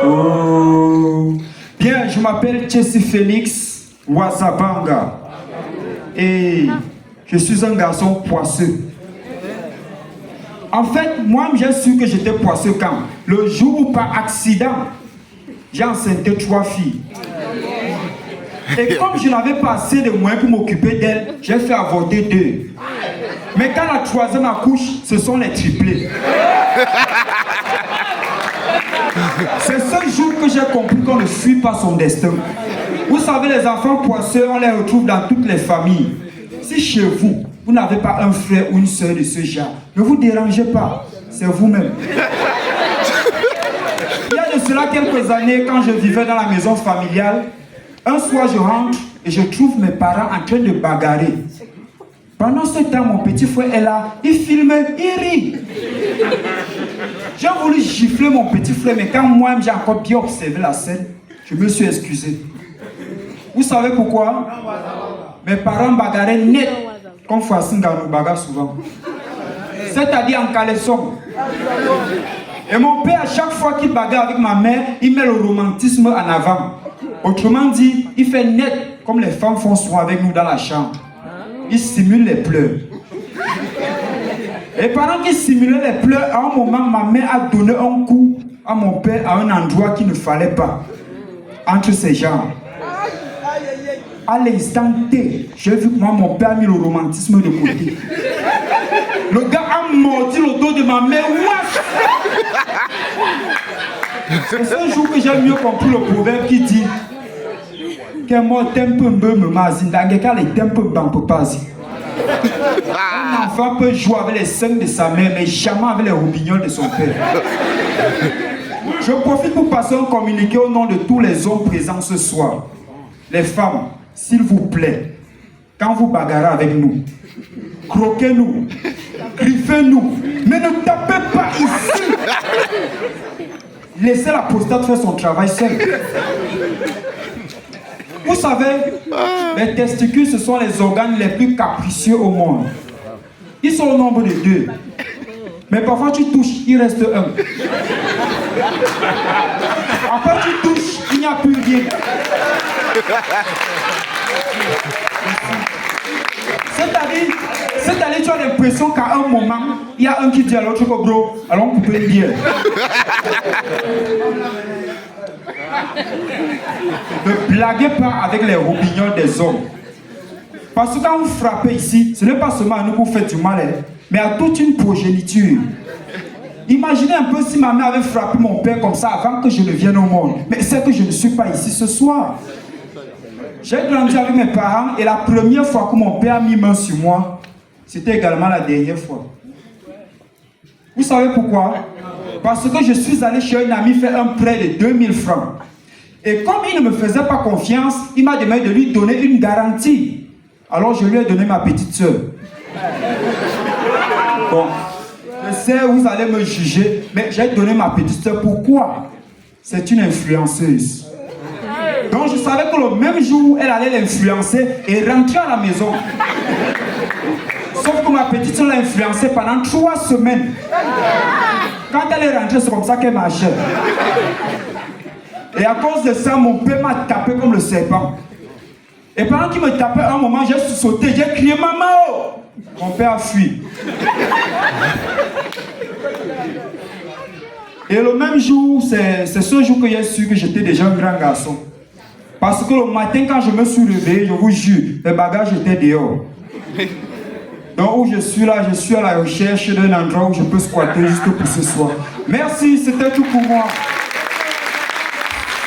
Oh. Bien, je m'appelle Jesse Félix Wazabanga. Et je suis un garçon poisseux. En fait, moi, j'ai su que j'étais poisseux quand le jour où, par accident, j'ai enceinté 3 filles. Et comme je n'avais pas assez de moyens pour m'occuper d'elles, j'ai fait avorter 2. Mais quand la 3e accouche, ce sont les triplés. C'est ce jour que j'ai compris qu'on ne suit pas son destin. Vous savez, les enfants poisseux, on les retrouve dans toutes les familles. Si chez vous, vous n'avez pas un frère ou une soeur de ce genre, ne vous dérangez pas, c'est vous-même. Il y a de cela quelques années, quand je vivais dans la maison familiale, un soir je rentre et je trouve mes parents en train de bagarrer. Pendant ce temps, mon petit frère est là, il filme, il rit. J'ai voulu gifler mon petit frère, mais quand moi-même j'ai encore bien observé la scène, je me suis excusé. Vous savez pourquoi? Mes parents bagarraient net, comme Fouassinga nous bagarre souvent. C'est-à-dire en caleçon. Et mon père, à chaque fois qu'il bagarre avec ma mère, il met le romantisme en avant. Autrement dit, il fait net, comme les femmes font souvent avec nous dans la chambre. Il simule les pleurs. Et pendant qu'il simulait les pleurs, à un moment, ma mère a donné un coup à mon père à un endroit qu'il ne fallait pas. Entre ses jambes. À l'instant T, j'ai vu que moi, mon père a mis le romantisme de côté. Le gars a mordu le dos de ma mère. C'est ce jour que j'ai mieux compris le proverbe qui dit qu'un mot tempo me mazine, dans lequel les tempos ne pas. Un enfant peut jouer avec les seins de sa mère, mais jamais avec les roubignoles de son père. Je profite pour passer un communiqué au nom de tous les hommes présents ce soir. Les femmes, s'il vous plaît, quand vous bagarrez avec nous, croquez-nous, griffez-nous, mais ne tapez pas ici. Laissez la prostate faire son travail seul. Vous savez, les testicules, ce sont les organes les plus capricieux au monde. Ils sont au nombre de 2. Mais parfois tu touches, il reste 1. Après tu touches, il n'y a plus rien. C'est-à-dire, tu as l'impression qu'à un moment, il y a un qui dit à l'autre, gros, allons couper une bière. Ne blaguez pas avec les roubignoles des hommes. Parce que quand vous frappez ici, ce n'est pas seulement à nous que vous faites du mal, mais à toute une progéniture. Imaginez un peu si ma mère avait frappé mon père comme ça avant que je ne vienne au monde. Mais c'est que je ne suis pas ici ce soir. J'ai grandi avec mes parents et la première fois que mon père a mis main sur moi, c'était également la dernière fois. Vous savez pourquoi? Parce que je suis allé chez un ami faire un prêt de 2000 francs. Et comme il ne me faisait pas confiance, il m'a demandé de lui donner une garantie. Alors je lui ai donné ma petite soeur. Bon, je sais, vous allez me juger, mais j'ai donné ma petite soeur. Pourquoi? C'est une influenceuse. Donc je savais que le même jour, elle allait l'influencer et rentrer à la maison. Sauf que ma petite soeur l'a influencée pendant 3 semaines. Quand elle est rentrée, c'est comme ça qu'elle marchait. Et à cause de ça, mon père m'a tapé comme le serpent. Et pendant qu'il me tapait, à un moment, j'ai sauté, j'ai crié « Maman !» Mon père a fui. Et le même jour, c'est ce jour que j'ai su que j'étais déjà un grand garçon. Parce que le matin, quand je me suis levé, je vous jure, les bagages étaient dehors. Donc où je suis là, je suis à la recherche d'un endroit où je peux squatter juste pour ce soir. Merci, c'était tout pour moi.